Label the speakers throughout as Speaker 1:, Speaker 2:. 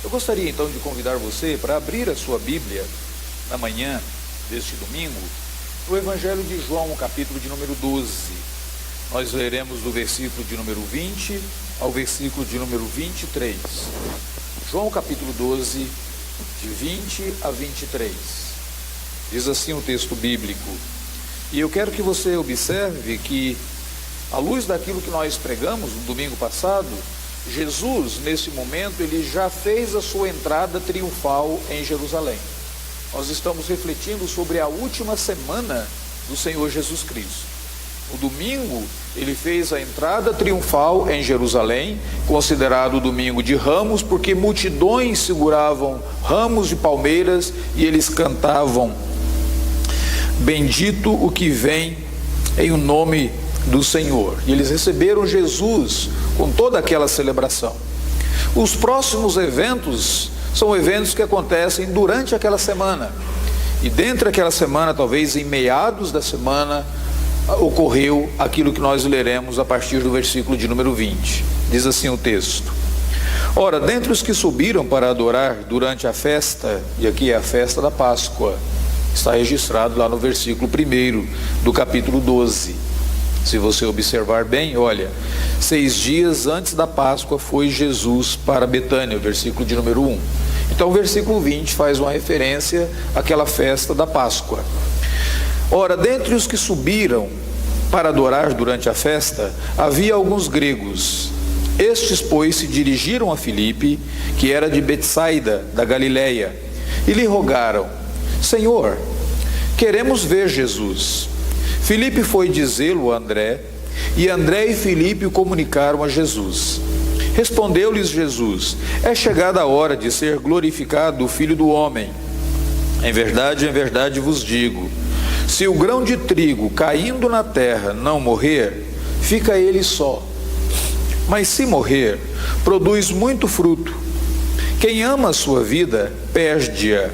Speaker 1: Eu gostaria então de convidar você para abrir a sua Bíblia na manhã deste domingo, no Evangelho de João, capítulo de número 12. Nós leremos do versículo de número 20 ao versículo de número 23. João capítulo 12, de 20 a 23. Diz assim o texto bíblico. E eu quero que você observe que, à luz daquilo que nós pregamos no domingo passado, Jesus, nesse momento, ele já fez a sua entrada triunfal em Jerusalém. Nós estamos refletindo sobre a última semana do Senhor Jesus Cristo. No domingo, ele fez a entrada triunfal em Jerusalém, considerado o domingo de Ramos, porque multidões seguravam ramos de palmeiras e eles cantavam: bendito o que vem em o nome do Senhor. E eles receberam Jesus com toda aquela celebração. Os próximos eventos são eventos que acontecem durante aquela semana. E dentro daquela semana, talvez em meados da semana, ocorreu aquilo que nós leremos a partir do versículo de número 20. Diz assim o texto: ora, dentre os que subiram para adorar durante a festa, e aqui é a festa da Páscoa, está registrado lá no versículo 1 do capítulo 12. Se você observar bem, olha, 6 dias antes da Páscoa foi Jesus para Betânia, o versículo de número 1. Então o versículo 20 faz uma referência àquela festa da Páscoa. Ora, dentre os que subiram para adorar durante a festa, havia alguns gregos. Estes, pois, se dirigiram a Filipe, que era de Betsaida, da Galileia, e lhe rogaram: Senhor, queremos ver Jesus. Filipe foi dizê-lo a André, e André e Filipe o comunicaram a Jesus. Respondeu-lhes Jesus: é chegada a hora de ser glorificado o Filho do Homem. Em verdade vos digo, se o grão de trigo caindo na terra não morrer, fica ele só. Mas se morrer, produz muito fruto. Quem ama a sua vida, perde-a.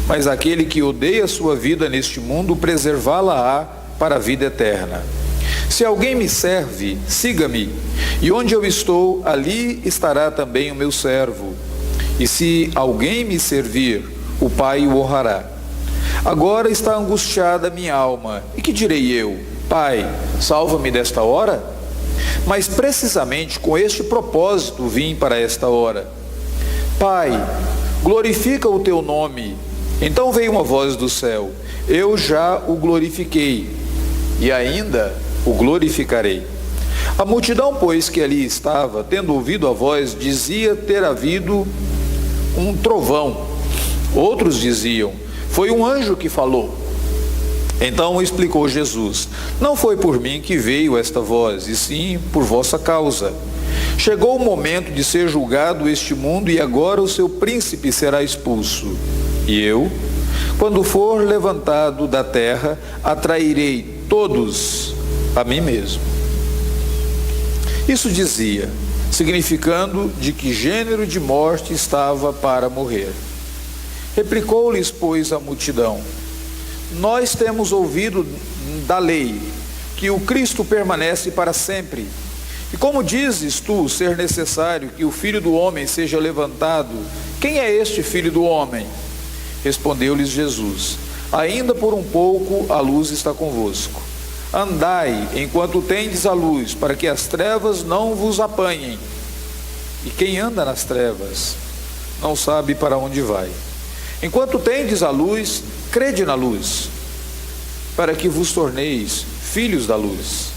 Speaker 1: Mas aquele que odeia a sua vida neste mundo, preservá-la-á para a vida eterna. Se alguém me serve, siga-me, e onde eu estou, ali estará também o meu servo. E se alguém me servir, o Pai o honrará. Agora está angustiada a minha alma, e que direi eu? Pai, salva-me desta hora? Mas precisamente com este propósito vim para esta hora. Pai, glorifica o teu nome. Então veio uma voz do céu: eu já o glorifiquei, e ainda o glorificarei. A multidão, pois, que ali estava, tendo ouvido a voz, dizia ter havido um trovão. Outros diziam: foi um anjo que falou. Então explicou Jesus: não foi por mim que veio esta voz, e sim por vossa causa. Chegou o momento de ser julgado este mundo, e agora o seu príncipe será expulso. E eu, quando for levantado da terra, atrairei todos a mim mesmo. Isso dizia, significando de que gênero de morte estava para morrer. Replicou-lhes, pois, a multidão: nós temos ouvido da lei que o Cristo permanece para sempre. E como dizes tu ser necessário que o Filho do Homem seja levantado, quem é este Filho do Homem? Respondeu-lhes Jesus: ainda por um pouco a luz está convosco. Andai enquanto tendes a luz, para que as trevas não vos apanhem. E quem anda nas trevas não sabe para onde vai. Enquanto tendes a luz, crede na luz, para que vos torneis filhos da luz.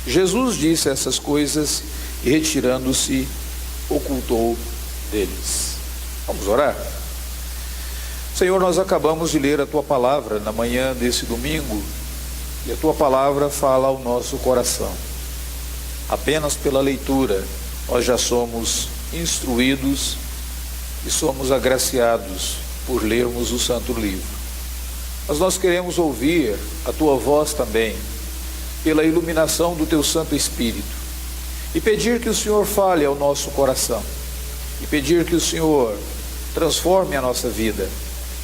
Speaker 1: Jesus disse essas coisas e, retirando-se, ocultou deles. Vamos orar? Senhor, nós acabamos de ler a Tua palavra na manhã desse domingo, e a Tua palavra fala ao nosso coração. Apenas pela leitura nós já somos instruídos e somos agraciados por lermos o Santo Livro. Mas nós queremos ouvir a Tua voz também, pela iluminação do Teu Santo Espírito, e pedir que o Senhor fale ao nosso coração, e pedir que o Senhor transforme a nossa vida,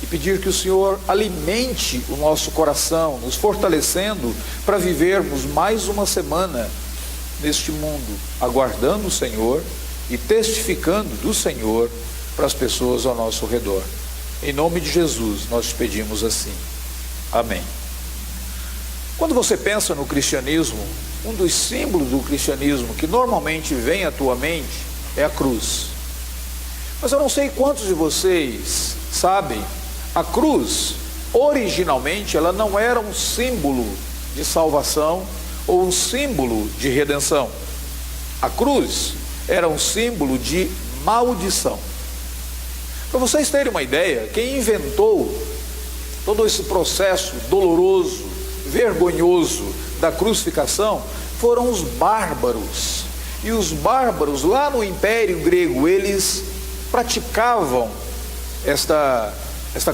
Speaker 1: e pedir que o Senhor alimente o nosso coração, nos fortalecendo para vivermos mais uma semana neste mundo, aguardando o Senhor e testificando do Senhor para as pessoas ao nosso redor. Em nome de Jesus, nós te pedimos assim. Amém. Quando você pensa no cristianismo, um dos símbolos do cristianismo que normalmente vem à tua mente é a cruz. Mas eu não sei quantos de vocês sabem, a cruz, originalmente, ela não era um símbolo de salvação ou um símbolo de redenção. A cruz era um símbolo de maldição. Para vocês terem uma ideia, quem inventou todo esse processo doloroso, vergonhoso da crucificação foram os bárbaros. E os bárbaros lá no Império Grego, eles praticavam esta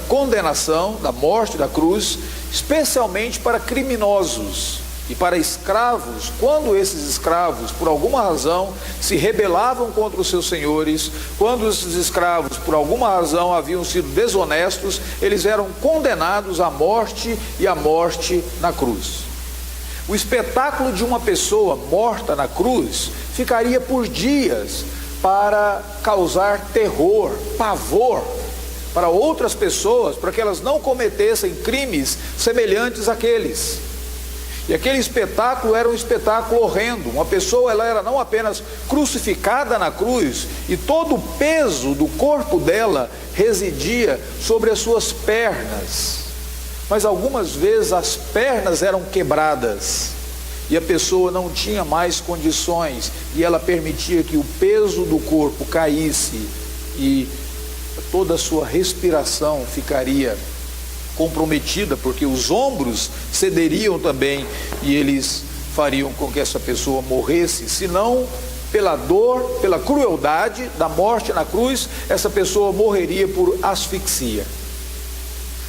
Speaker 1: condenação da morte da cruz, especialmente para criminosos e para escravos. Quando esses escravos, por alguma razão, se rebelavam contra os seus senhores, quando esses escravos, por alguma razão, haviam sido desonestos, eles eram condenados à morte e à morte na cruz. O espetáculo de uma pessoa morta na cruz ficaria por dias para causar terror, pavor para outras pessoas, para que elas não cometessem crimes semelhantes àqueles. E aquele espetáculo era um espetáculo horrendo. Uma pessoa, ela era não apenas crucificada na cruz, e todo o peso do corpo dela residia sobre as suas pernas, mas algumas vezes as pernas eram quebradas e a pessoa não tinha mais condições, e ela permitia que o peso do corpo caísse e toda a sua respiração ficaria comprometida, porque os ombros cederiam também e eles fariam com que essa pessoa morresse, se não pela dor, pela crueldade da morte na cruz, essa pessoa morreria por asfixia.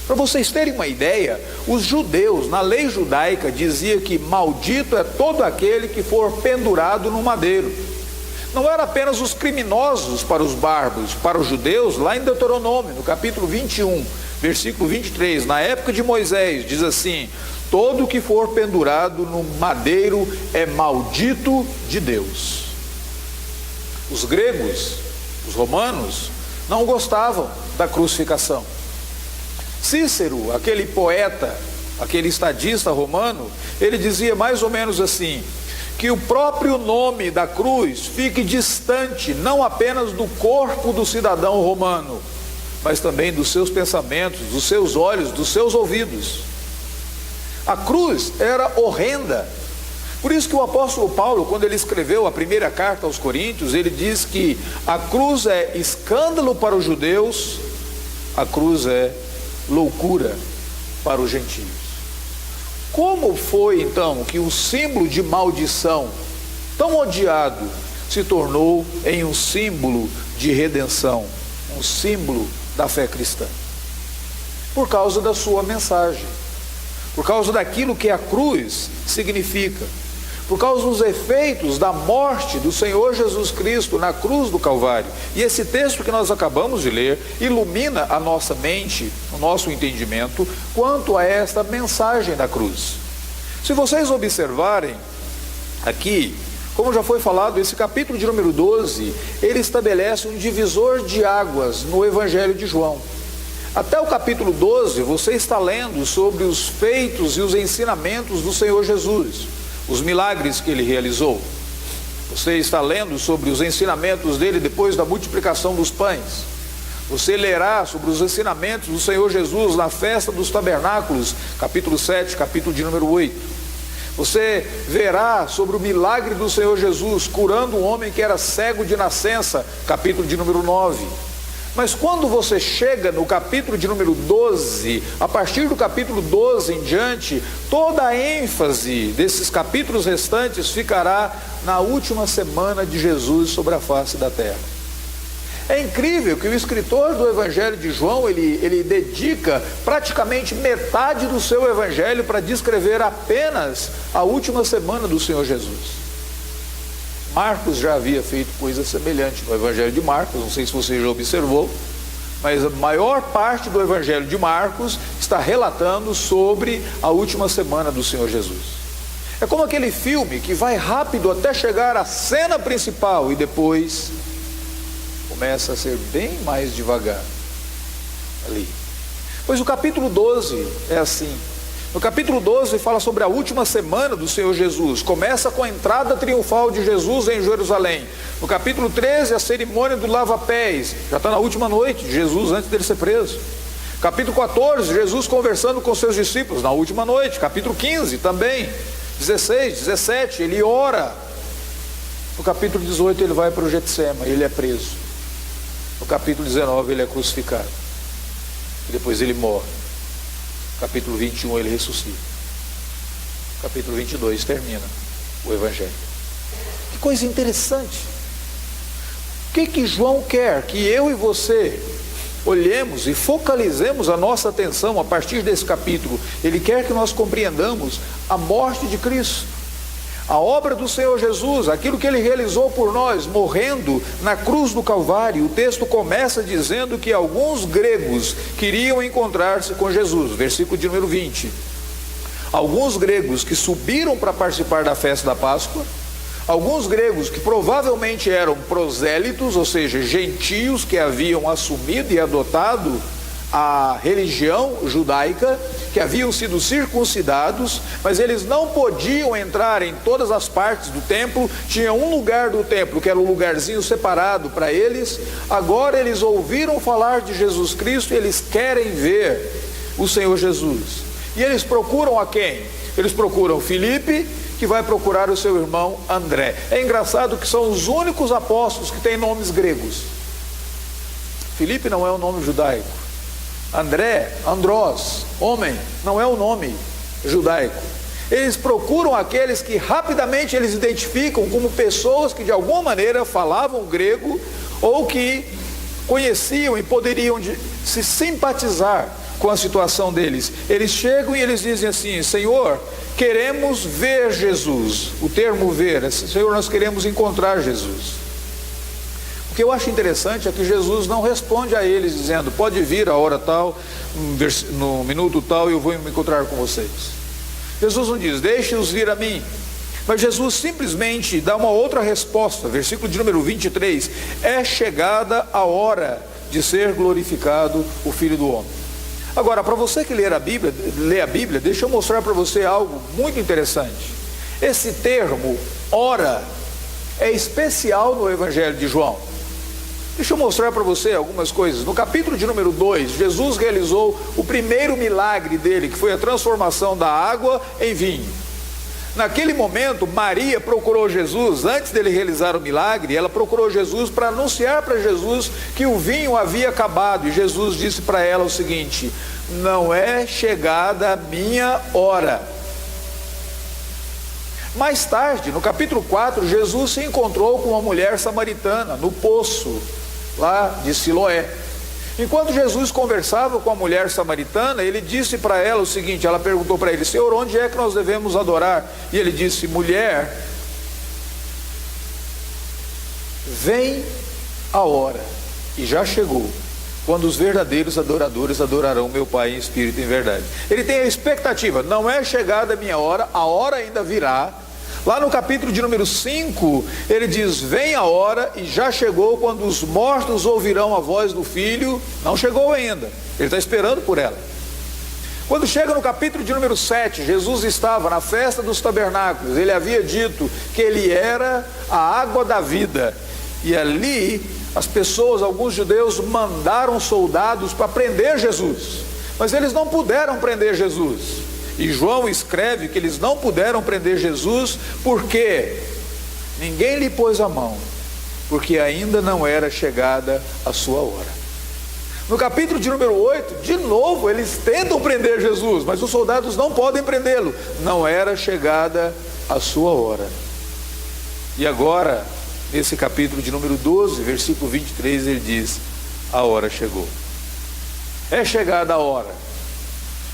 Speaker 1: Para vocês terem uma ideia, os judeus, na lei judaica, dizia que maldito é todo aquele que for pendurado no madeiro. Não era apenas os criminosos para os bárbaros, para os judeus, lá em Deuteronômio, no capítulo 21, versículo 23, na época de Moisés, diz assim: todo que for pendurado no madeiro é maldito de Deus. Os gregos, os romanos, não gostavam da crucificação. Cícero, aquele poeta, aquele estadista romano, ele dizia mais ou menos assim: que o próprio nome da cruz fique distante, não apenas do corpo do cidadão romano, mas também dos seus pensamentos, dos seus olhos, dos seus ouvidos. A cruz era horrenda. Por isso que o apóstolo Paulo, quando ele escreveu a primeira carta aos Coríntios, ele diz que a cruz é escândalo para os judeus, a cruz é loucura para os gentios. Como foi então que o símbolo de maldição, tão odiado, se tornou em um símbolo de redenção, um símbolo da fé cristã? Por causa da sua mensagem, por causa daquilo que a cruz significa, por causa dos efeitos da morte do Senhor Jesus Cristo na cruz do Calvário. E esse texto que nós acabamos de ler ilumina a nossa mente, o nosso entendimento quanto a esta mensagem da cruz. Se vocês observarem aqui, como já foi falado, esse capítulo de número 12, ele estabelece um divisor de águas no Evangelho de João. Até o capítulo 12, você está lendo sobre os feitos e os ensinamentos do Senhor Jesus, os milagres que ele realizou. Você está lendo sobre os ensinamentos dele depois da multiplicação dos pães. Você lerá sobre os ensinamentos do Senhor Jesus na festa dos tabernáculos, capítulo 7, capítulo de número 8. Você verá sobre o milagre do Senhor Jesus curando um homem que era cego de nascença, capítulo de número 9. Mas quando você chega no capítulo de número 12, a partir do capítulo 12 em diante, toda a ênfase desses capítulos restantes ficará na última semana de Jesus sobre a face da terra. É incrível que o escritor do Evangelho de João, ele dedica praticamente metade do seu Evangelho para descrever apenas a última semana do Senhor Jesus. Marcos já havia feito coisa semelhante no Evangelho de Marcos, não sei se você já observou, mas a maior parte do Evangelho de Marcos está relatando sobre a última semana do Senhor Jesus. É como aquele filme que vai rápido até chegar à cena principal e depois começa a ser bem mais devagar ali. Pois o capítulo 12 é assim. No capítulo 12 fala sobre a última semana do Senhor Jesus. Começa com a entrada triunfal de Jesus em Jerusalém. No capítulo 13, a cerimônia do lava-pés. Já está na última noite de Jesus antes dele ser preso. Capítulo 14, Jesus conversando com seus discípulos na última noite. Capítulo 15 também. 16, 17, ele ora. No capítulo 18 ele vai para o Getsema, ele é preso. No capítulo 19 ele é crucificado. E depois ele morre. Capítulo 21 ele ressuscita. Capítulo 22 termina o Evangelho. Que coisa interessante. O que João quer? Que eu e você olhemos e focalizemos a nossa atenção a partir desse capítulo. Ele quer que nós compreendamos a morte de Cristo, a obra do Senhor Jesus, aquilo que Ele realizou por nós, morrendo na cruz do Calvário. O texto começa dizendo que alguns gregos queriam encontrar-se com Jesus, versículo de número 20. Alguns gregos que subiram para participar da festa da Páscoa, alguns gregos que provavelmente eram prosélitos, ou seja, gentios que haviam assumido e adotado a religião judaica, que haviam sido circuncidados, mas eles não podiam entrar em todas as partes do templo. Tinha um lugar do templo que era um lugarzinho separado para eles. Agora eles ouviram falar de Jesus Cristo e eles querem ver o Senhor Jesus. E eles procuram a quem? Eles procuram Filipe, que vai procurar o seu irmão André. É engraçado que são os únicos apóstolos que têm nomes gregos. Filipe não é um nome judaico. André, Andrós, homem, não é um nome judaico. Eles procuram aqueles que rapidamente eles identificam como pessoas que de alguma maneira falavam grego ou que conheciam e poderiam se simpatizar com a situação deles. Eles chegam e eles dizem assim: Senhor, queremos ver Jesus. O termo ver é: Senhor, nós queremos encontrar Jesus. O que eu acho interessante é que Jesus não responde a eles dizendo: pode vir a hora tal, no minuto tal, eu vou me encontrar com vocês. Jesus não diz: deixe-os vir a mim. Mas Jesus simplesmente dá uma outra resposta. Versículo de número 23: é chegada a hora de ser glorificado o Filho do Homem. Agora, para você que lê a Bíblia, deixa eu mostrar para você algo muito interessante. Esse termo, hora, é especial no Evangelho de João. Deixa eu mostrar para você algumas coisas. No capítulo de número 2, Jesus realizou o primeiro milagre dele, que foi a transformação da água em vinho. Naquele momento, Maria procurou Jesus, antes dele realizar o milagre, ela procurou Jesus para anunciar para Jesus que o vinho havia acabado. E Jesus disse para ela o seguinte: não é chegada a minha hora. Mais tarde, no capítulo 4, Jesus se encontrou com uma mulher samaritana, no poço, lá de Siloé. Enquanto Jesus conversava com a mulher samaritana, ele disse para ela o seguinte, ela perguntou para ele: Senhor, onde é que nós devemos adorar? E ele disse: mulher, vem a hora, e já chegou, quando os verdadeiros adoradores adorarão meu Pai em espírito e em verdade. Ele tem a expectativa: não é chegada a minha hora, a hora ainda virá. Lá no capítulo de número 5, ele diz: vem a hora, e já chegou, quando os mortos ouvirão a voz do Filho. Não chegou ainda, ele está esperando por ela. Quando chega no capítulo de número 7, Jesus estava na festa dos tabernáculos. Ele havia dito que ele era a água da vida. E ali, as pessoas, alguns judeus, mandaram soldados para prender Jesus. Mas eles não puderam prender Jesus. E João escreve que eles não puderam prender Jesus porque ninguém lhe pôs a mão, porque ainda não era chegada a sua hora. No capítulo de número 8, de novo eles tentam prender Jesus, mas os soldados não podem prendê-lo. Não era chegada a sua hora. E agora, nesse capítulo de número 12, versículo 23, ele diz: a hora chegou. É chegada a hora.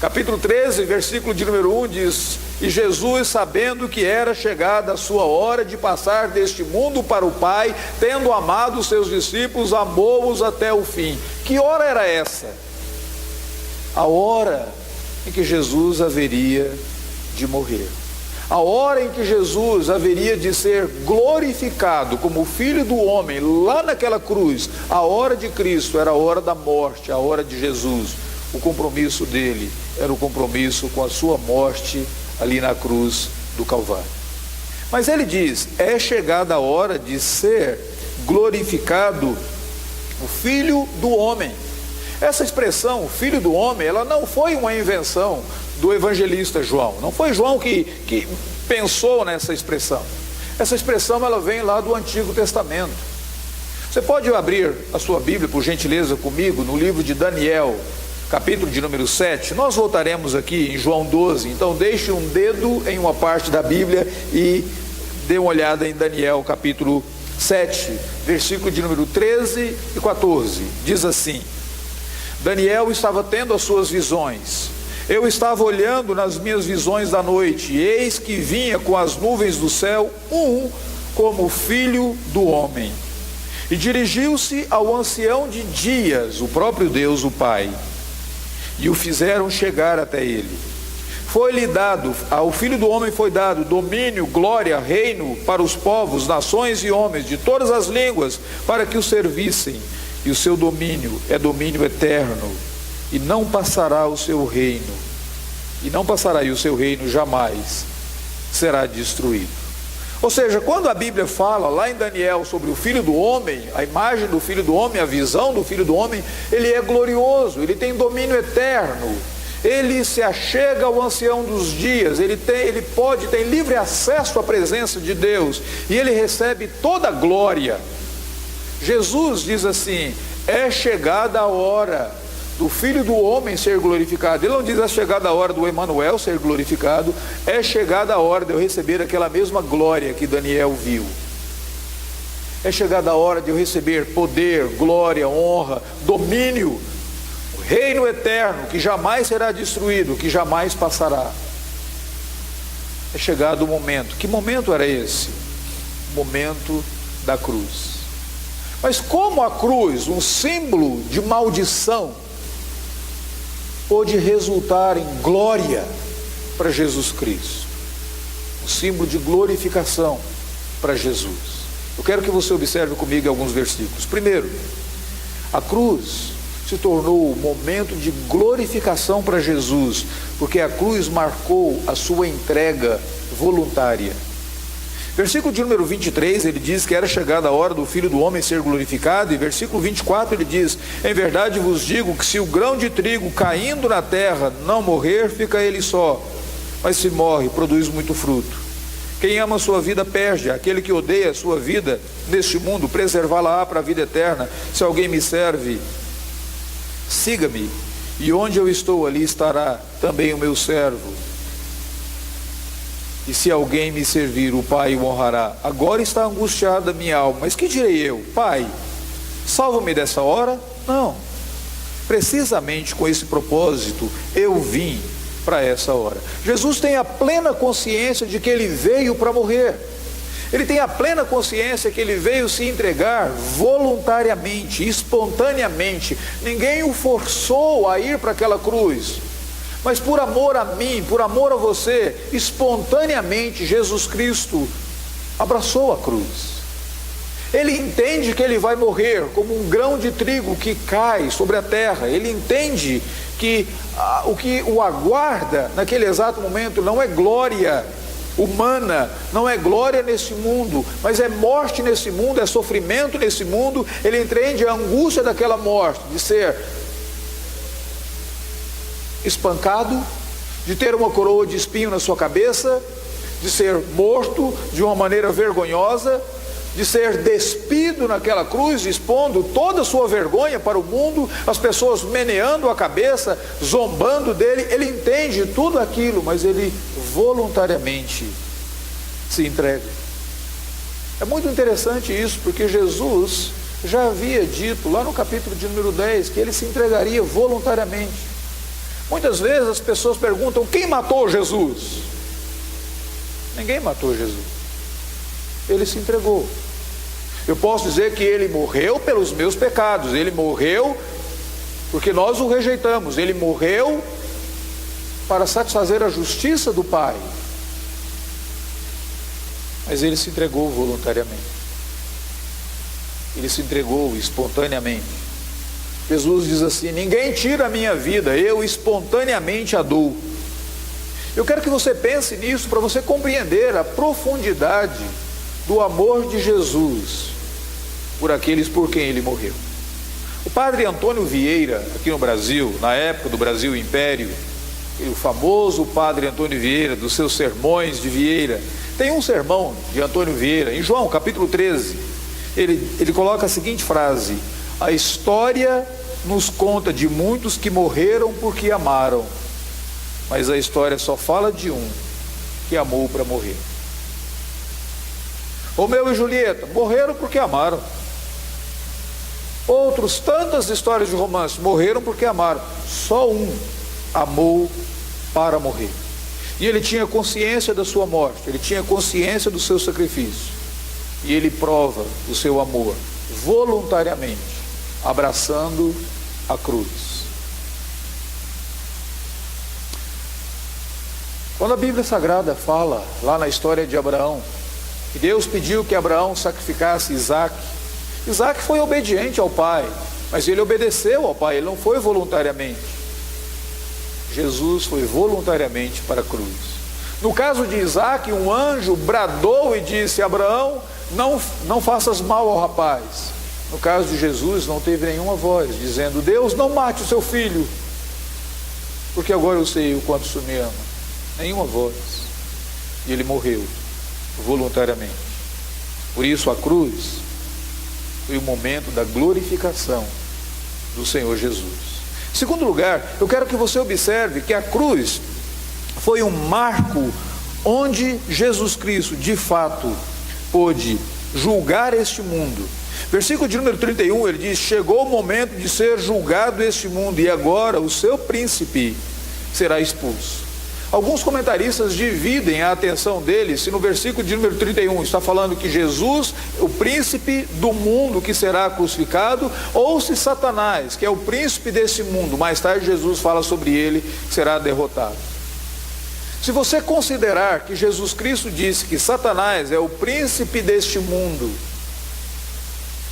Speaker 1: Capítulo 13, versículo de número 1 diz: e Jesus, sabendo que era chegada a sua hora de passar deste mundo para o Pai, tendo amado os seus discípulos, amou-os até o fim. Que hora era essa? A hora em que Jesus haveria de morrer. A hora em que Jesus haveria de ser glorificado como Filho do Homem, lá naquela cruz, a hora de Cristo era a hora da morte, a hora de Jesus. O compromisso dele era o compromisso com a sua morte ali na cruz do Calvário. Mas ele diz, é chegada a hora de ser glorificado o Filho do Homem. Essa expressão, Filho do Homem, ela não foi uma invenção do evangelista João. Não foi João que pensou nessa expressão. Essa expressão ela vem lá do Antigo Testamento. Você pode abrir a sua Bíblia, por gentileza, comigo, no livro de Daniel, capítulo de número 7. Nós voltaremos aqui em João 12, então deixe um dedo em uma parte da Bíblia e dê uma olhada em Daniel, capítulo 7, versículo de número 13 e 14. Diz assim: Daniel estava tendo as suas visões. Eu estava olhando nas minhas visões da noite, e eis que vinha com as nuvens do céu como filho do homem. E dirigiu-se ao ancião de dias, o próprio Deus, o Pai, e o fizeram chegar até ele. Foi-lhe dado, ao Filho do Homem foi dado domínio, glória, reino para os povos, nações e homens de todas as línguas, para que o servissem. E o seu domínio é domínio eterno, e não passará o seu reino, e o seu reino jamais será destruído. Ou seja, quando a Bíblia fala lá em Daniel sobre o Filho do Homem, a imagem do Filho do Homem, a visão do Filho do Homem, ele é glorioso, ele tem domínio eterno, ele se achega ao ancião dos dias, ele tem livre acesso à presença de Deus, e ele recebe toda a glória. Jesus diz assim, é chegada a hora do Filho do Homem ser glorificado. Ele não diz é chegada a hora do Emanuel ser glorificado, é chegada a hora de eu receber aquela mesma glória que Daniel viu. É chegada a hora de eu receber poder, glória, honra, domínio, reino eterno que jamais será destruído, que jamais passará. É chegado o momento. Que momento era esse? O momento da cruz. Mas como a cruz, um símbolo de maldição, pôde resultar em glória para Jesus Cristo, um símbolo de glorificação para Jesus. Eu quero que você observe comigo alguns versículos. Primeiro, a cruz se tornou um momento de glorificação para Jesus, porque a cruz marcou a sua entrega voluntária. Versículo de número 23, ele diz que era chegada a hora do Filho do Homem ser glorificado, e versículo 24 ele diz, em verdade vos digo que se o grão de trigo caindo na terra não morrer, fica ele só, mas se morre, produz muito fruto. Quem ama a sua vida perde, aquele que odeia a sua vida neste mundo, preservá-la para a vida eterna. Se alguém me serve, siga-me, e onde eu estou, ali estará também o meu servo. E se alguém me servir, o Pai o honrará. Agora está angustiada a minha alma, mas que direi eu? Pai, salva-me dessa hora? Não, precisamente com esse propósito eu vim para essa hora. Jesus tem a plena consciência de que ele veio para morrer. Ele tem a plena consciência que ele veio se entregar voluntariamente, espontaneamente. Ninguém o forçou a ir para aquela cruz. Mas por amor a mim, por amor a você, espontaneamente Jesus Cristo abraçou a cruz. Ele entende que ele vai morrer como um grão de trigo que cai sobre a terra. Ele entende que o que o aguarda naquele exato momento não é glória humana, não é glória nesse mundo, mas é morte nesse mundo, é sofrimento nesse mundo. Ele entende a angústia daquela morte, de ser espancado, de ter uma coroa de espinho na sua cabeça, de ser morto de uma maneira vergonhosa, de ser despido naquela cruz, expondo toda a sua vergonha para o mundo, as pessoas meneando a cabeça, zombando dele. Ele entende tudo aquilo, mas ele voluntariamente se entrega. É muito interessante isso, porque Jesus já havia dito lá no capítulo de número 10 que ele se entregaria voluntariamente. Muitas vezes as pessoas perguntam, quem matou Jesus? Ninguém matou Jesus. Ele se entregou. Eu posso dizer que ele morreu pelos meus pecados, ele morreu porque nós o rejeitamos, ele morreu para satisfazer a justiça do Pai. Mas ele se entregou voluntariamente. Ele se entregou espontaneamente. Jesus diz assim: ninguém tira a minha vida, eu espontaneamente a dou. Eu quero que você pense nisso para você compreender a profundidade do amor de Jesus por aqueles por quem ele morreu. O padre Antônio Vieira, aqui no Brasil, na época do Brasil Império, o famoso padre Antônio Vieira, dos seus sermões de Vieira, tem um sermão de Antônio Vieira, em João capítulo 13, ele coloca a seguinte frase: a história nos conta de muitos que morreram porque amaram, mas a história só fala de um que amou para morrer. Romeu e Julieta morreram porque amaram. Outros, tantas histórias de romance, morreram porque amaram. Só um amou para morrer. E ele tinha consciência da sua morte, ele tinha consciência do seu sacrifício. E ele prova o seu amor voluntariamente, abraçando a cruz. Quando a Bíblia Sagrada fala, lá na história de Abraão, que Deus pediu que Abraão sacrificasse Isaac, Isaac foi obediente ao pai, mas ele obedeceu ao pai, ele não foi voluntariamente. Jesus foi voluntariamente para a cruz. No caso de Isaac, um anjo bradou e disse: Abraão, não faças mal ao rapaz. No caso de Jesus, não teve nenhuma voz dizendo: Deus, não mate o seu filho, porque agora eu sei o quanto o Senhor me ama. Nenhuma voz. E ele morreu voluntariamente. Por isso a cruz foi o momento da glorificação do Senhor Jesus. Em segundo lugar, eu quero que você observe que a cruz foi um marco onde Jesus Cristo, de fato, pôde julgar este mundo. Versículo de número 31, ele diz: chegou o momento de ser julgado este mundo, e agora o seu príncipe será expulso. Alguns comentaristas dividem a atenção deles se no versículo de número 31 está falando que Jesus, o príncipe do mundo que será crucificado, ou se Satanás, que é o príncipe desse mundo, mais tarde Jesus fala sobre ele, será derrotado. Se você considerar que Jesus Cristo disse que Satanás é o príncipe deste mundo,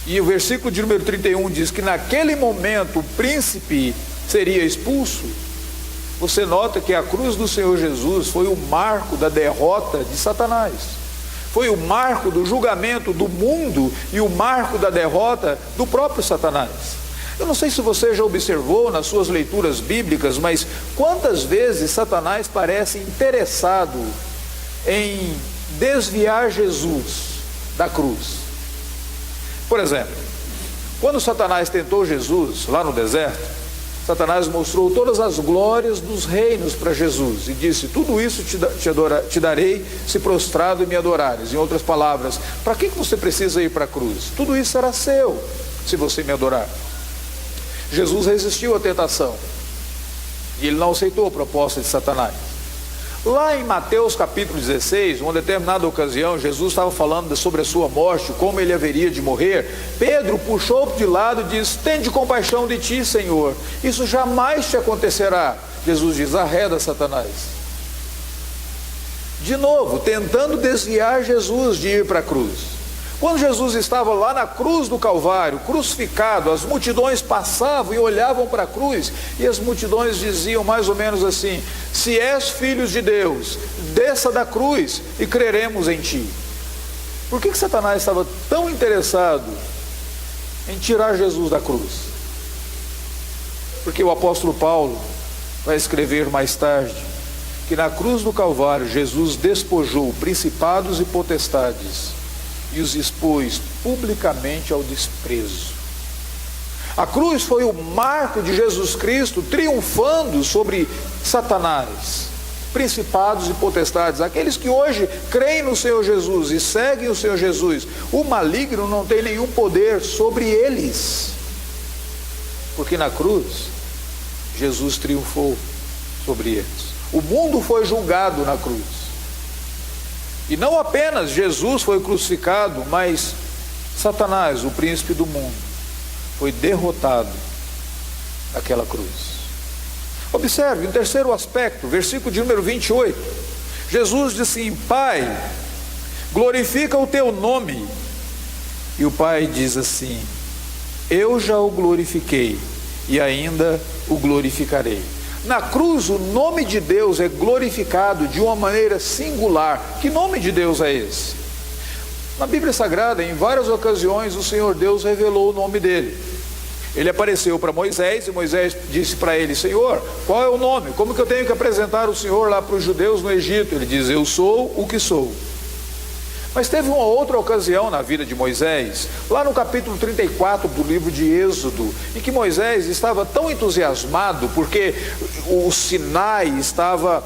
Speaker 1: e o versículo de número 31 diz que naquele momento o príncipe seria expulso, você nota que a cruz do Senhor Jesus foi o marco da derrota de Satanás. Foi o marco do julgamento do mundo e o marco da derrota do próprio Satanás. Eu não sei se você já observou nas suas leituras bíblicas, mas quantas vezes Satanás parece interessado em desviar Jesus da cruz. Por exemplo, quando Satanás tentou Jesus lá no deserto, Satanás mostrou todas as glórias dos reinos para Jesus e disse: tudo isso te darei se prostrado e me adorares. Em outras palavras, para que você precisa ir para a cruz? Tudo isso será seu se você me adorar. Jesus resistiu à tentação e ele não aceitou a proposta de Satanás. Lá em Mateus capítulo 16, uma determinada ocasião, Jesus estava falando sobre a sua morte, como ele haveria de morrer. Pedro puxou de lado e disse: tende compaixão de ti, Senhor, isso jamais te acontecerá. Jesus diz: arreda, Satanás. De novo, tentando desviar Jesus de ir para a cruz. Quando Jesus estava lá na cruz do Calvário, crucificado, as multidões passavam e olhavam para a cruz, e as multidões diziam mais ou menos assim: se és filho de Deus, desça da cruz e creremos em ti. Por que Satanás estava tão interessado em tirar Jesus da cruz? Porque o apóstolo Paulo vai escrever mais tarde que na cruz do Calvário Jesus despojou principados e potestades e os expôs publicamente ao desprezo. A cruz foi o marco de Jesus Cristo triunfando sobre Satanás, principados e potestades, aqueles que hoje creem no Senhor Jesus e seguem o Senhor Jesus. O maligno não tem nenhum poder sobre eles, porque na cruz Jesus triunfou sobre eles. O mundo foi julgado na cruz. E não apenas Jesus foi crucificado, mas Satanás, o príncipe do mundo, foi derrotado naquela cruz. Observe um terceiro aspecto, versículo de número 28. Jesus disse assim: Pai, glorifica o teu nome. E o pai diz assim: eu já o glorifiquei e ainda o glorificarei. Na cruz, o nome de Deus é glorificado de uma maneira singular. Que nome de Deus é esse? Na Bíblia Sagrada, em várias ocasiões, o Senhor Deus revelou o nome dele. Ele apareceu para Moisés e Moisés disse para ele: Senhor, qual é o nome? Como que eu tenho que apresentar o Senhor lá para os judeus no Egito? Ele diz: eu sou o que sou. Mas teve uma outra ocasião na vida de Moisés, lá no capítulo 34 do livro de Êxodo, em que Moisés estava tão entusiasmado porque o Sinai estava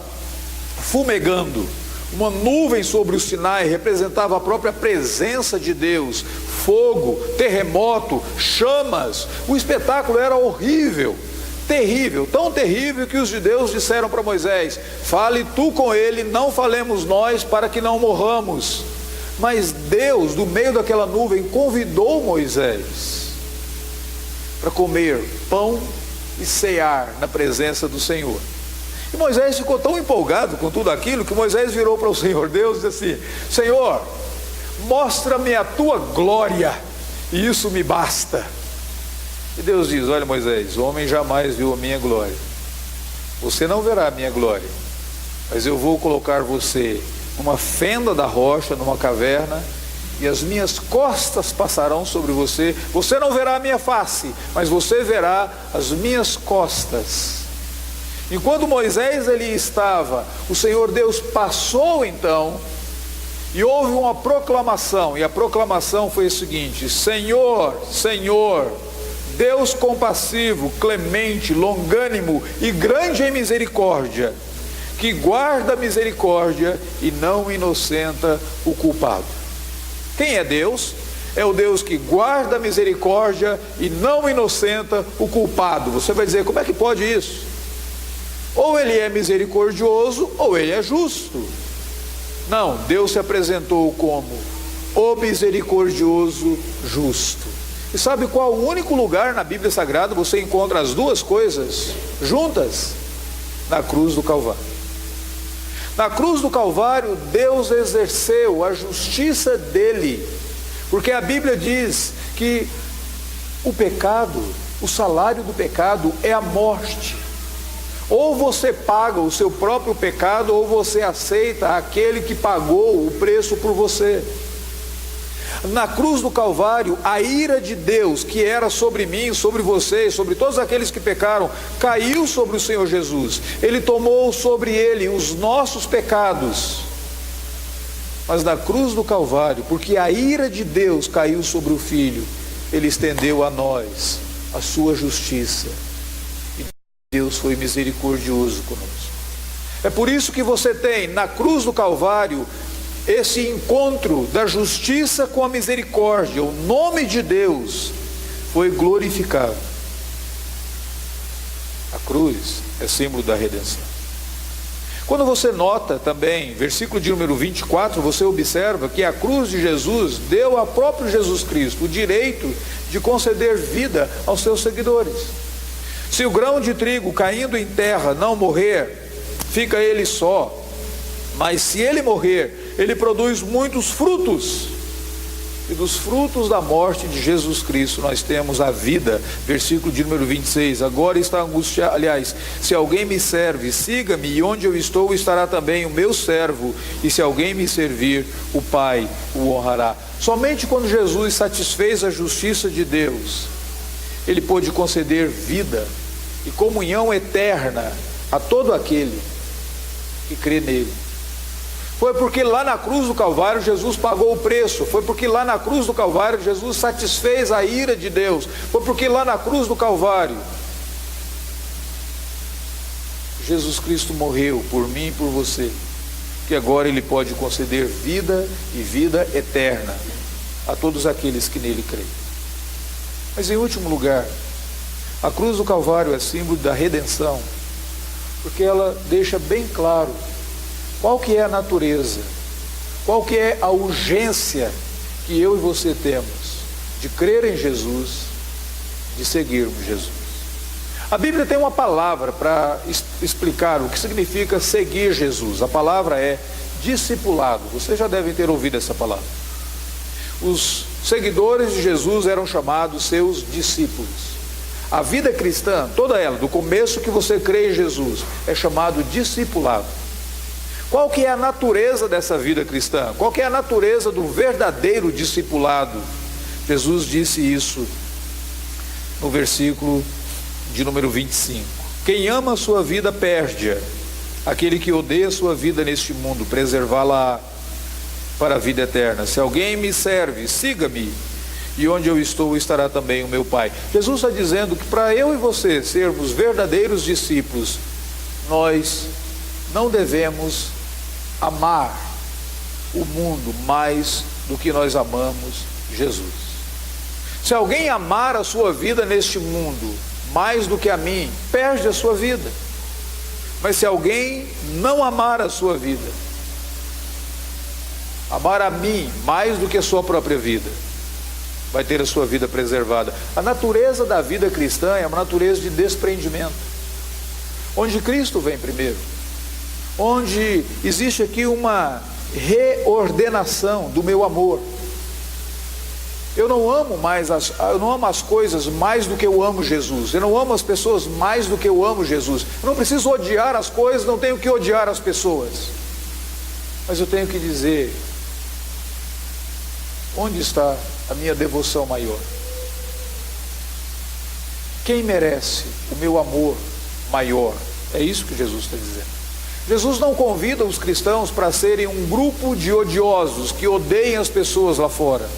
Speaker 1: fumegando. Uma nuvem sobre o Sinai representava a própria presença de Deus, fogo, terremoto, chamas. O espetáculo era horrível, terrível, tão terrível que os judeus disseram para Moisés: fale tu com ele, não falemos nós, para que não morramos. Mas Deus, do meio daquela nuvem, convidou Moisés para comer pão e cear na presença do Senhor. E Moisés ficou tão empolgado com tudo aquilo que Moisés virou para o Senhor Deus e disse assim: Senhor, mostra-me a tua glória, e isso me basta. E Deus diz: olha, Moisés, o homem jamais viu a minha glória. Você não verá a minha glória, mas eu vou colocar você numa fenda da rocha, numa caverna, e as minhas costas passarão sobre você. Você não verá a minha face, mas você verá as minhas costas. Enquanto Moisés ali estava, o Senhor Deus passou então, e houve uma proclamação, e a proclamação foi a seguinte: Senhor, Senhor, Deus compassivo, clemente, longânimo e grande em misericórdia, que guarda a misericórdia e não inocenta o culpado. Quem é Deus? É o Deus que guarda a misericórdia e não inocenta o culpado. Você vai dizer: como é que pode isso? Ou ele é misericordioso ou ele é justo. Não, Deus se apresentou como o misericordioso justo. E sabe qual o único lugar na Bíblia Sagrada você encontra as duas coisas juntas? Na cruz do Calvário. Na cruz do Calvário, Deus exerceu a justiça dele, porque a Bíblia diz que o pecado, o salário do pecado é a morte. Ou você paga o seu próprio pecado, ou você aceita aquele que pagou o preço por você. Na cruz do Calvário, a ira de Deus, que era sobre mim, sobre você, sobre todos aqueles que pecaram, caiu sobre o Senhor Jesus. Ele tomou sobre ele os nossos pecados. Mas na cruz do Calvário, porque a ira de Deus caiu sobre o Filho, ele estendeu a nós a sua justiça. E Deus foi misericordioso conosco. É por isso que você tem na cruz do Calvário esse encontro da justiça com a misericórdia. O nome de Deus foi glorificado. A cruz é símbolo da redenção. Quando você nota também, versículo de número 24, você observa que a cruz de Jesus deu ao próprio Jesus Cristo o direito de conceder vida aos seus seguidores. Se o grão de trigo caindo em terra não morrer, fica ele só. Mas se ele morrer, ele produz muitos frutos. E dos frutos da morte de Jesus Cristo nós temos a vida. Versículo de número 26. Agora está angustiado. Aliás, se alguém me serve, siga-me, e onde eu estou estará também o meu servo. E se alguém me servir, o Pai o honrará. Somente quando Jesus satisfez a justiça de Deus, ele pôde conceder vida e comunhão eterna a todo aquele que crê nele. Foi porque lá na cruz do Calvário Jesus pagou o preço. Foi porque lá na cruz do Calvário Jesus satisfez a ira de Deus. Foi porque lá na cruz do Calvário Jesus Cristo morreu por mim e por você, que agora ele pode conceder vida e vida eterna a todos aqueles que nele creem. Mas em último lugar, a cruz do Calvário é símbolo da redenção, porque ela deixa bem claro qual que é a natureza, qual que é a urgência que eu e você temos de crer em Jesus, de seguirmos Jesus. A Bíblia tem uma palavra para explicar o que significa seguir Jesus. A palavra é discipulado. Vocês já devem ter ouvido essa palavra. Os seguidores de Jesus eram chamados seus discípulos. A vida cristã, toda ela, do começo que você crê em Jesus, é chamado discipulado. Qual que é a natureza dessa vida cristã? Qual que é a natureza do verdadeiro discipulado? Jesus disse isso no versículo de número 25. Quem ama a sua vida perde-a. Aquele que odeia a sua vida neste mundo, preservá-la para a vida eterna. Se alguém me serve, siga-me, e onde eu estou estará também o meu Pai. Jesus está dizendo que para eu e você sermos verdadeiros discípulos, nós não devemos amar o mundo mais do que nós amamos Jesus. Se alguém amar a sua vida neste mundo mais do que a mim, perde a sua vida. Mas se alguém não amar a sua vida, amar a mim mais do que a sua própria vida, vai ter a sua vida preservada. A natureza da vida cristã é uma natureza de desprendimento, onde Cristo vem primeiro, onde existe aqui uma reordenação do meu amor. Eu não amo as coisas mais do que eu amo Jesus. Eu não amo as pessoas mais do que eu amo Jesus. Eu não preciso odiar as coisas, não tenho que odiar as pessoas. Mas eu tenho que dizer: onde está a minha devoção maior? Quem merece o meu amor maior? É isso que Jesus está dizendo. Jesus não convida os cristãos para serem um grupo de odiosos que odeiem as pessoas lá fora.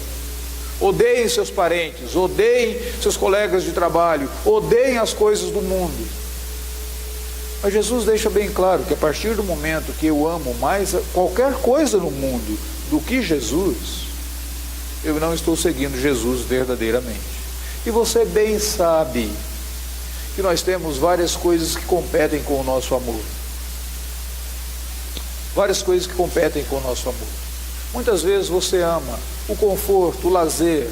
Speaker 1: Odeiem seus parentes, odeiem seus colegas de trabalho, odeiem as coisas do mundo. Mas Jesus deixa bem claro que a partir do momento que eu amo mais qualquer coisa no mundo do que Jesus, eu não estou seguindo Jesus verdadeiramente. E você bem sabe que nós temos várias coisas que competem com o nosso amor. Várias coisas que competem com o nosso amor. Muitas vezes você ama o conforto, o lazer,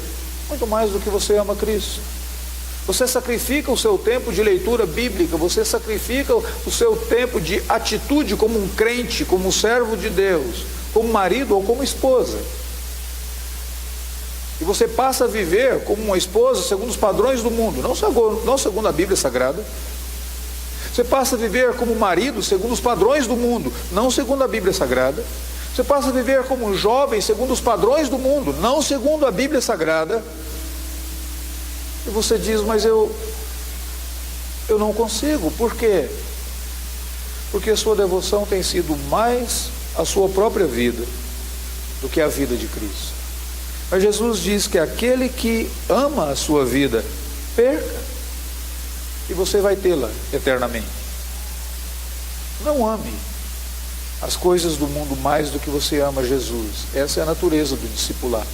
Speaker 1: muito mais do que você ama Cristo. Você sacrifica o seu tempo de leitura bíblica, você sacrifica o seu tempo de atitude como um crente, como um servo de Deus, como marido ou como esposa. E você passa a viver como uma esposa segundo os padrões do mundo, não segundo a Bíblia Sagrada. Você passa a viver como marido segundo os padrões do mundo, não segundo a Bíblia Sagrada. Você passa a viver como um jovem segundo os padrões do mundo, não segundo a Bíblia Sagrada. E você diz: mas eu não consigo. Por quê? Porque a sua devoção tem sido mais a sua própria vida do que a vida de Cristo. Mas Jesus diz que aquele que ama a sua vida, perca, e você vai tê-la eternamente. Não ame as coisas do mundo mais do que você ama Jesus. Essa é a natureza do discipulado.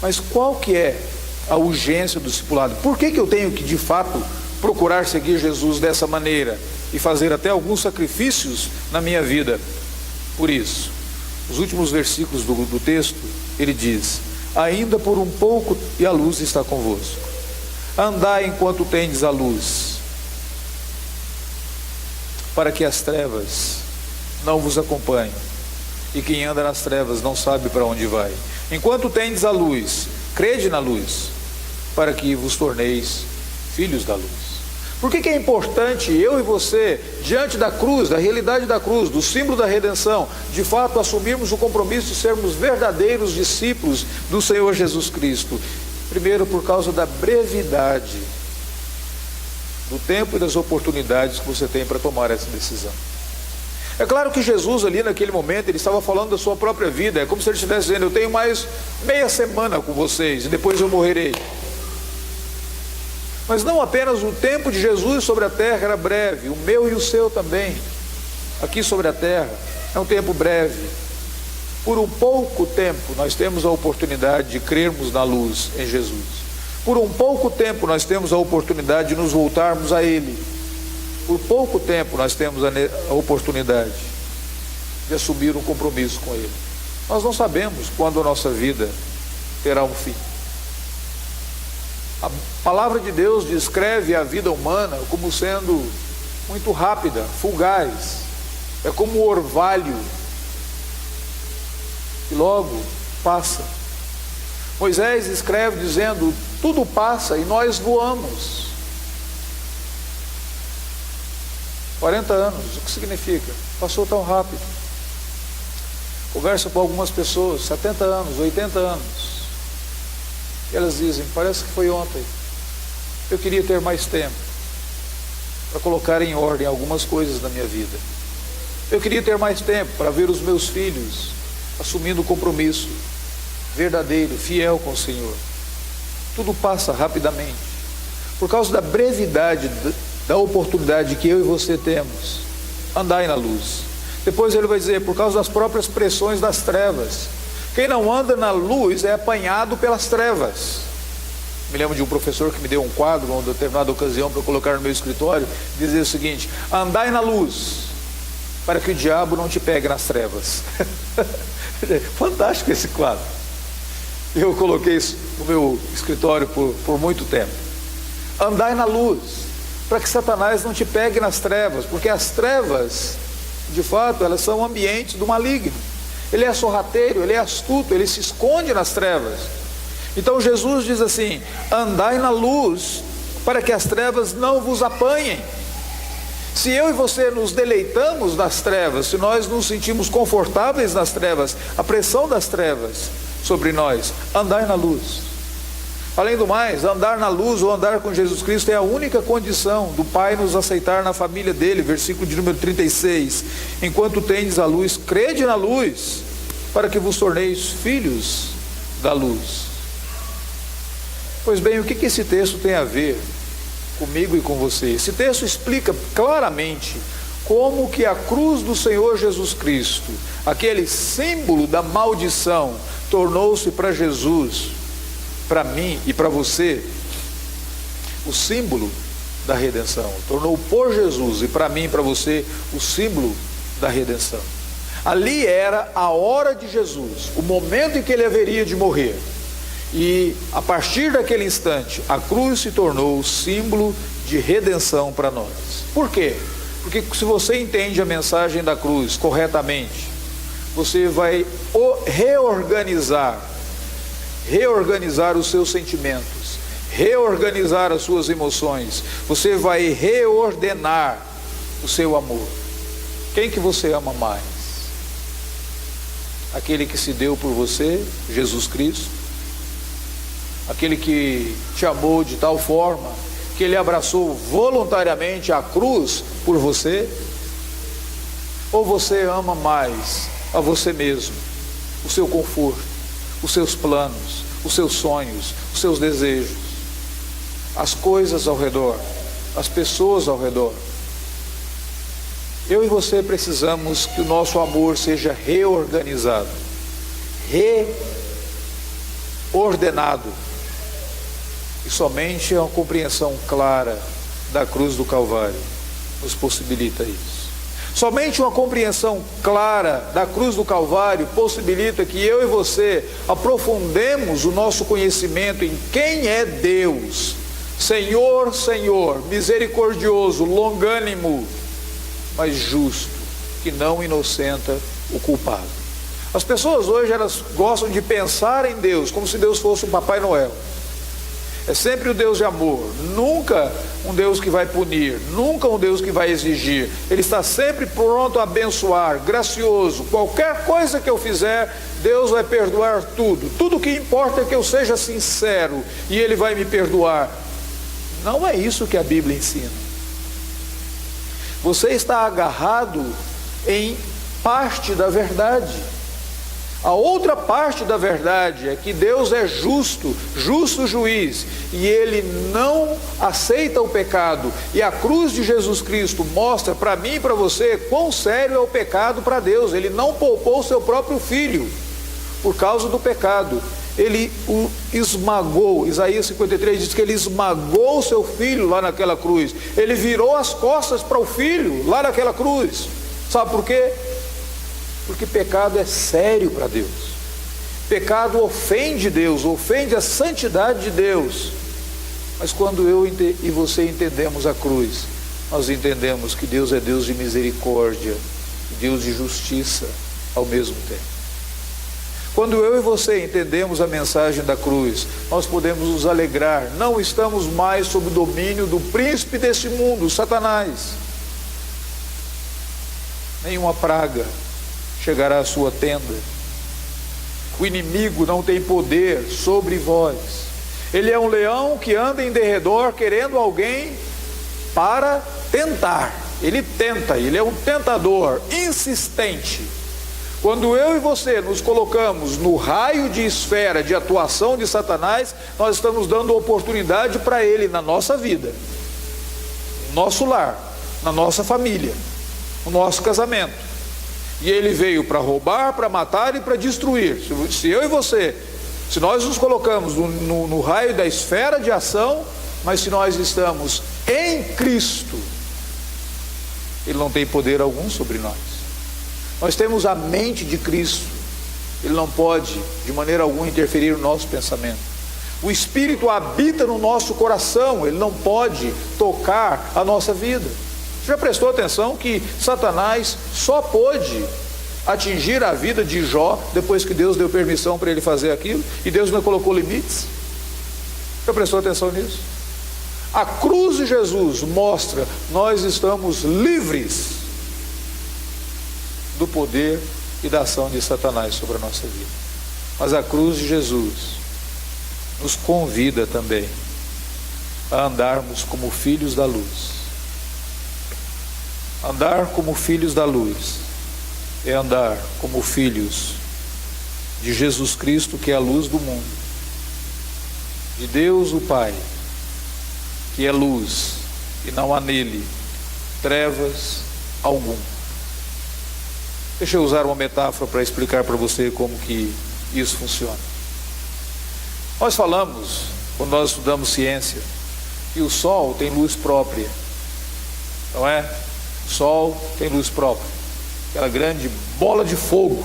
Speaker 1: Mas qual que é a urgência do discipulado? Por que eu tenho que de fato procurar seguir Jesus dessa maneira e fazer até alguns sacrifícios na minha vida? Por isso, os últimos versículos do texto, ele diz: ainda por um pouco e a luz está convosco. Andai enquanto tendes a luz, para que as trevas não vos acompanhem, e quem anda nas trevas não sabe para onde vai. Enquanto tendes a luz, crede na luz, para que vos torneis filhos da luz. Por que é importante eu e você, diante da cruz, da realidade da cruz, do símbolo da redenção, de fato assumirmos o compromisso de sermos verdadeiros discípulos do Senhor Jesus Cristo? Primeiro, por causa da brevidade do tempo e das oportunidades que você tem para tomar essa decisão. É claro que Jesus ali naquele momento, ele estava falando da sua própria vida. É como se ele estivesse dizendo: eu tenho mais meia semana com vocês e depois eu morrerei. Mas não apenas o tempo de Jesus sobre a terra era breve, o meu e o seu também, aqui sobre a terra, é um tempo breve. Por um pouco tempo nós temos a oportunidade de crermos na luz em Jesus. Por um pouco tempo nós temos a oportunidade de nos voltarmos a Ele. Por pouco tempo nós temos a oportunidade de assumir um compromisso com Ele. Nós não sabemos quando a nossa vida terá um fim. A palavra de Deus descreve a vida humana como sendo muito rápida, fugaz. É como o orvalho e logo passa. Moisés escreve dizendo: tudo passa e nós voamos. 40 anos, o que significa? Passou tão rápido. Converso com algumas pessoas, 70 anos, 80 anos, e elas dizem: parece que foi ontem. Eu queria ter mais tempo para colocar em ordem algumas coisas da minha vida. Eu queria ter mais tempo para ver os meus filhos assumindo o compromisso verdadeiro, fiel com o Senhor. Tudo passa rapidamente, por causa da brevidade da oportunidade que eu e você temos. Andai na luz. Depois ele vai dizer: por causa das próprias pressões das trevas. Quem não anda na luz é apanhado pelas trevas. Me lembro de um professor que me deu um quadro, em uma determinada ocasião, para eu colocar no meu escritório, dizia o seguinte: andai na luz, para que o diabo não te pegue nas trevas. Fantástico esse quadro. Eu coloquei isso no meu escritório por muito tempo. Andai na luz, para que Satanás não te pegue nas trevas, porque as trevas, de fato, elas são ambientes do maligno. Ele é sorrateiro, ele é astuto, ele se esconde nas trevas. Então Jesus diz assim: andai na luz, para que as trevas não vos apanhem. Se eu e você nos deleitamos nas trevas, se nós nos sentimos confortáveis nas trevas, a pressão das trevas sobre nós, andai na luz. Além do mais, andar na luz ou andar com Jesus Cristo é a única condição do Pai nos aceitar na família dele. Versículo de número 36: enquanto tendes a luz, crede na luz, para que vos torneis filhos da luz. Pois bem, o que esse texto tem a ver comigo e com você? Esse texto explica claramente como que a cruz do Senhor Jesus Cristo, aquele símbolo da maldição, tornou-se para Jesus, para mim e para você, o símbolo da redenção. Tornou por Jesus e para mim e para você o símbolo da redenção. Ali era a hora de Jesus, o momento em que ele haveria de morrer. E a partir daquele instante, a cruz se tornou o símbolo de redenção para nós. Por quê? Porque se você entende a mensagem da cruz corretamente, você vai reorganizar os seus sentimentos, reorganizar as suas emoções, você vai reordenar o seu amor. Quem que você ama mais? Aquele que se deu por você, Jesus Cristo? Aquele que te amou de tal forma que ele abraçou voluntariamente a cruz por você? Ou você ama mais a você mesmo, o seu conforto, os seus planos, os seus sonhos, os seus desejos, as coisas ao redor, as pessoas ao redor? Eu e você precisamos que o nosso amor seja reorganizado, reordenado. E somente a compreensão clara da cruz do Calvário nos possibilita isso. Somente uma compreensão clara da cruz do Calvário possibilita que eu e você aprofundemos o nosso conhecimento em quem é Deus. Senhor, Senhor, misericordioso, longânimo, mas justo, que não inocenta o culpado. As pessoas hoje, elas gostam de pensar em Deus como se Deus fosse o Papai Noel. É sempre o Deus de amor, nunca um Deus que vai punir, nunca um Deus que vai exigir. Ele está sempre pronto a abençoar, gracioso. Qualquer coisa que eu fizer, Deus vai perdoar tudo. Tudo que importa é que eu seja sincero e Ele vai me perdoar. Não é isso que a Bíblia ensina. Você está agarrado em parte da verdade. A outra parte da verdade é que Deus é justo, justo juiz, e Ele não aceita o pecado. E a cruz de Jesus Cristo mostra para mim e para você quão sério é o pecado para Deus. Ele não poupou o seu próprio filho por causa do pecado. Ele o esmagou. Isaías 53 diz que ele esmagou o seu filho lá naquela cruz. Ele virou as costas para o filho lá naquela cruz. Sabe por quê? Porque pecado é sério para Deus. Pecado ofende Deus, ofende a santidade de Deus. Mas quando eu e você entendemos a cruz, nós entendemos que Deus é Deus de misericórdia, Deus de justiça ao mesmo tempo. Quando eu e você entendemos a mensagem da cruz, nós podemos nos alegrar. Não estamos mais sob o domínio do príncipe deste mundo, Satanás. Nenhuma praga chegará à sua tenda. O inimigo não tem poder sobre vós. Ele é um leão que anda em derredor querendo alguém para tentar. Ele tenta, ele é um tentador insistente. Quando eu e você nos colocamos no raio de esfera de atuação de Satanás, nós estamos dando oportunidade para ele na nossa vida, no nosso lar, na nossa família, no nosso casamento. E ele veio para roubar, para matar e para destruir. Se eu e você, se nós nos colocamos no raio da esfera de ação, mas se nós estamos em Cristo, ele não tem poder algum sobre nós. Nós temos a mente de Cristo. Ele não pode de maneira alguma interferir no nosso pensamento. O Espírito habita no nosso coração. Ele não pode tocar a nossa vida. Você já prestou atenção que Satanás só pôde atingir a vida de Jó depois que Deus deu permissão para ele fazer aquilo? E Deus não colocou limites? Já prestou atenção nisso? A cruz de Jesus mostra: nós estamos livres do poder e da ação de Satanás sobre a nossa vida. Mas a cruz de Jesus nos convida também a andarmos como filhos da luz. Andar como filhos da luz é andar como filhos de Jesus Cristo, que é a luz do mundo, de Deus o Pai, que é luz, e não há nele trevas algum. Deixa eu usar uma metáfora para explicar para você como que isso funciona. Nós falamos, quando nós estudamos ciência, que o Sol tem luz própria, não é? O Sol tem luz própria, aquela grande bola de fogo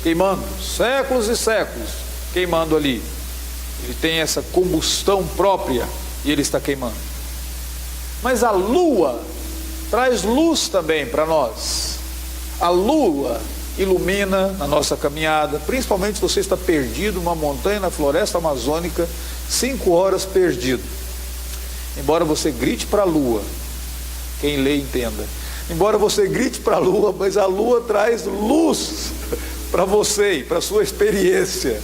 Speaker 1: queimando, séculos e séculos queimando ali. Ele tem essa combustão própria e ele está queimando. Mas a Lua traz luz também para nós. A Lua ilumina na nossa caminhada, principalmente se você está perdido numa montanha na floresta amazônica, 5 horas perdido. Embora você grite para a Lua, quem lê entenda. Embora você grite para a Lua, mas a Lua traz luz para você e para a sua experiência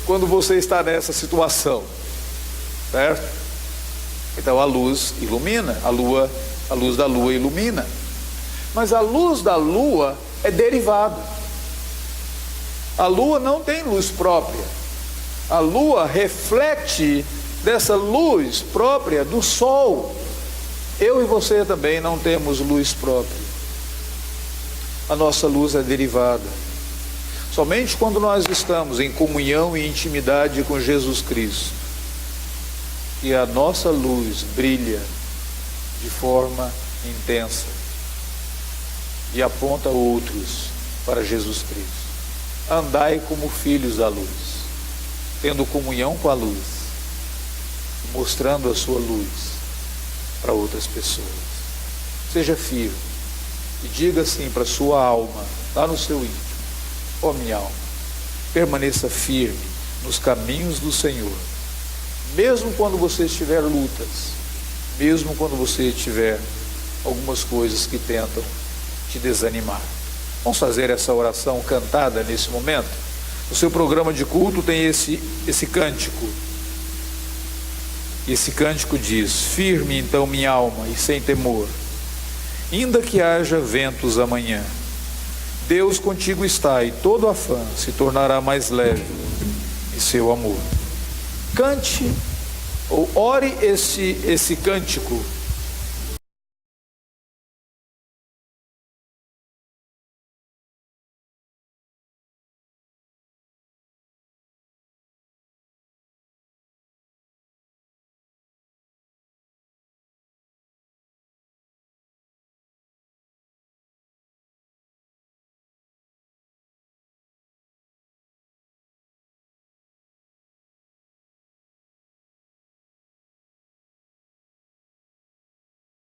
Speaker 1: quando você está nessa situação, certo? Então a luz ilumina, a luz da Lua ilumina. Mas a luz da Lua é derivada. A Lua não tem luz própria. A Lua reflete dessa luz própria do Sol. Eu e você também não temos luz própria. A nossa luz é derivada. Somente quando nós estamos em comunhão e intimidade com Jesus Cristo, e a nossa luz brilha de forma intensa e aponta outros para Jesus Cristo. Andai como filhos da luz, tendo comunhão com a luz, mostrando a sua luz para outras pessoas. Seja firme e diga assim para a sua alma, lá no seu íntimo: ó minha alma, permaneça firme nos caminhos do Senhor, mesmo quando você estiver lutas, mesmo quando você tiver algumas coisas que tentam te desanimar. Vamos fazer essa oração cantada nesse momento? O seu programa de culto tem esse cântico. Esse cântico diz: firme então minha alma e sem temor, ainda que haja ventos amanhã, Deus contigo está, e todo afã se tornará mais leve em seu amor. Cante ou ore esse cântico